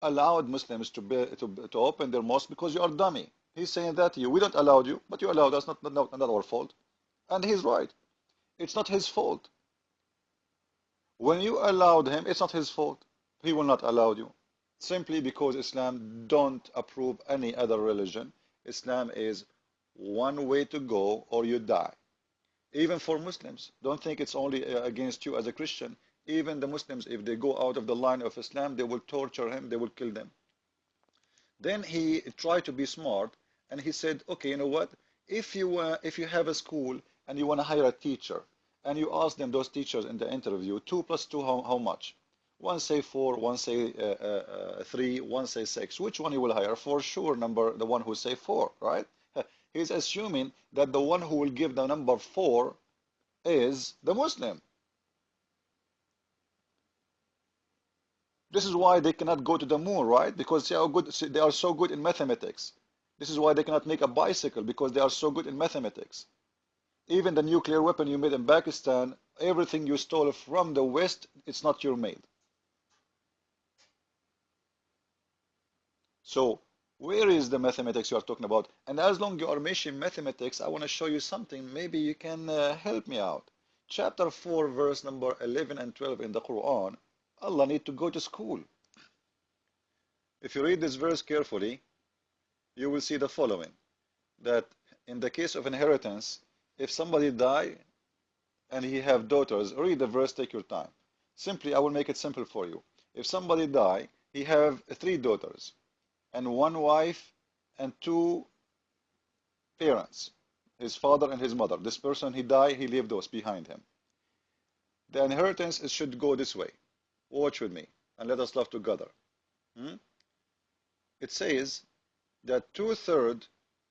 allowed Muslims to open their mosque because you are dummy. He's saying that to you. We don't allow you, but you allowed us. Not our fault. And he's right. It's not his fault. When you allowed him, it's not his fault. He will not allow you. Simply because Islam don't approve any other religion. Islam is one way to go or you die. Even for Muslims, don't think it's only against you as a Christian. Even the Muslims, if they go out of the line of Islam, they will torture him, they will kill them. Then he tried to be smart and he said, okay, you know what? If you have a school and you want to hire a teacher and you ask them, those teachers in the interview, 2 plus 2, how much? One say 4, one say 3, one say 6. Which one you will hire? For sure, the one who say 4, right? He's assuming that the one who will give the number 4 is the Muslim. This is why they cannot go to the moon, right? Because they are so good in mathematics. This is why they cannot make a bicycle, because they are so good in mathematics. Even the nuclear weapon you made in Pakistan, everything you stole from the West, it's not your made. So where is the mathematics you are talking about? And as long as you are mentioning mathematics, I want to show you something. Maybe you can help me out. Chapter 4, verse number 11 and 12 in the Quran, Allah need to go to school. If you read this verse carefully, you will see the following. That in the case of inheritance, if somebody die and he have daughters, read the verse, take your time. Simply, I will make it simple for you. If somebody die, he have 3 daughters and 1 wife and 2 parents, his father and his mother. This person, he died, he leave those behind him. The inheritance should go this way. Watch with me and let us love together. It says that 2/3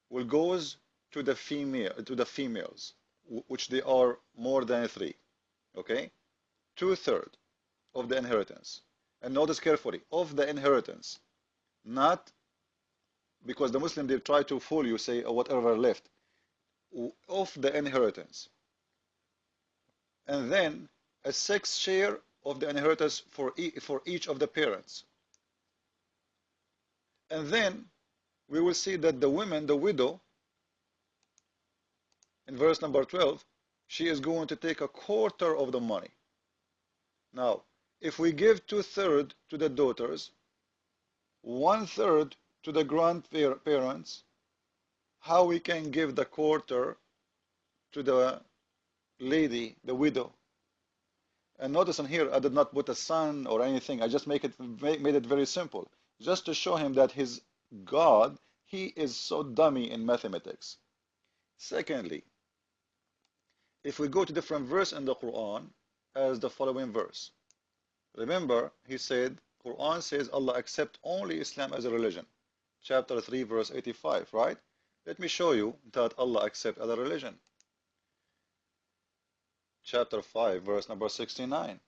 will goes to the females, which they are more than 3. Okay, 2/3 of the inheritance. And notice carefully, of the inheritance, not because the Muslim they try to fool you, say whatever left of the inheritance, and then a 6th share of the inheritance for each of the parents. And then we will see that the women, the widow, in verse number 12, she is going to take 1/4 of the money. Now, if we give 2/3 to the daughters, 1/3 to the grandparents, how we can give the 1/4 to the lady, the widow? And notice in here, I did not put a son or anything. I just made it very simple, just to show him that his God, he is so dummy in mathematics. Secondly, if we go to different verse in the Quran, as the following verse. Remember, he said, Quran says Allah accept only Islam as a religion. Chapter 3, verse 85, right? Let me show you that Allah accept other religion. Chapter 5, verse number 69.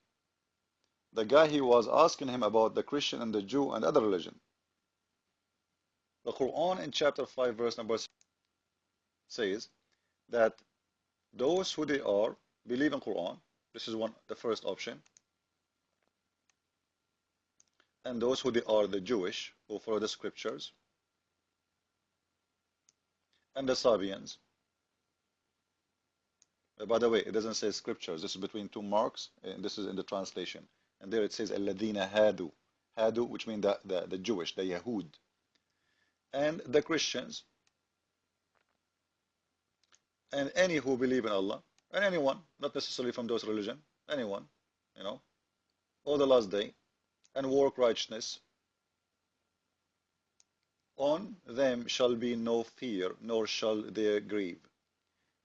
The guy, he was asking him about the Christian and the Jew and other religion. The Quran in chapter 5, verse number 6 says that those who they are believe in Quran. This is the first option. And those who they are the Jewish, who follow the scriptures. And the Sabians. By the way, it doesn't say scriptures. This is between 2 marks, and this is in the translation. And there it says Alladina Hadu. Hadu, which means the Jewish, the Yahud. And the Christians. And any who believe in Allah. And anyone, not necessarily from those religion. Anyone, or the last day. And work righteousness. On them shall be no fear, nor shall they grieve.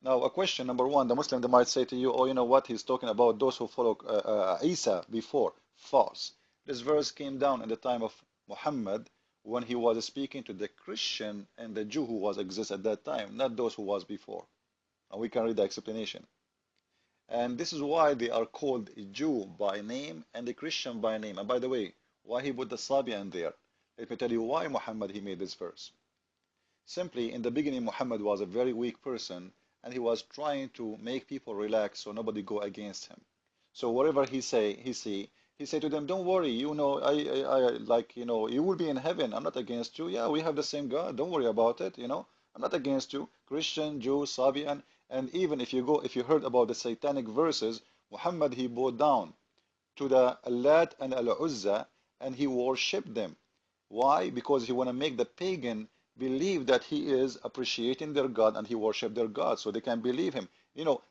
Now, a question, number one, the Muslim, they might say to you, oh, you know what, he's talking about those who follow Isa before. False. This verse came down in the time of Muhammad when he was speaking to the Christian and the Jew who was exist at that time, not those who was before. And we can read the explanation. And this is why they are called Jew by name and the Christian by name. And by the way, why he put the Sabian there? Let me tell you why Muhammad he made this verse. Simply, in the beginning, Muhammad was a very weak person, and he was trying to make people relax so nobody go against him. So whatever he see, He said to them, don't worry, like, you will be in heaven. I'm not against you. Yeah, we have the same God. Don't worry about it. I'm not against you. Christian, Jew, Sabian, and even if you heard about the satanic verses, Muhammad, he bowed down to the Allat and Al-Uzza and he worshipped them. Why? Because he want to make the pagan believe that he is appreciating their God and he worship their God so they can believe him.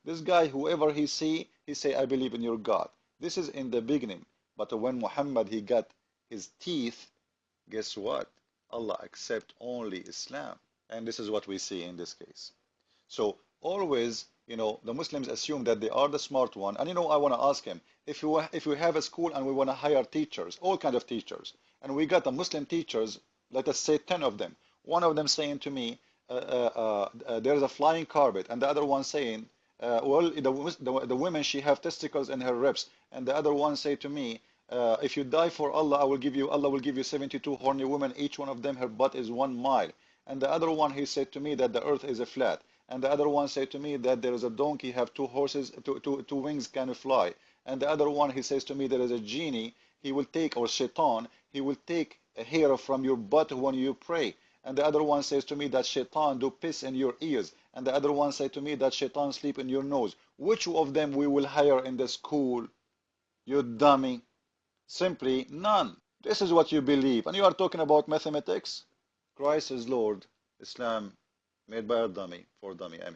This guy, whoever he see, he say, I believe in your God. This is in the beginning. But when Muhammad, he got his teeth, guess what? Allah accept only Islam. And this is what we see in this case. So always, the Muslims assume that they are the smart one. And I want to ask him, if we have a school and we want to hire teachers, all kind of teachers, and we got the Muslim teachers, let us say 10 of them. One of them saying to me, there is a flying carpet, and the other one saying, well, the women, she have testicles in her ribs, and the other one say to me, if you die for Allah, Allah will give you 72 horny women, each one of them, her butt is 1 mile. And the other one, he said to me that the earth is a flat. And the other one said to me that there is a donkey, have 2 horses, two wings, can fly. And the other one, he says to me, there is a genie, he will take, or shaitan, he will take a hair from your butt when you pray. And the other one says to me that shaitan do piss in your ears. And the other one said to me that shaitan sleep in your nose. Which of them we will hire in the school? You dummy. Simply none. This is what you believe. And you are talking about mathematics? Christ is Lord. Islam made by a dummy, for dummy, I mean.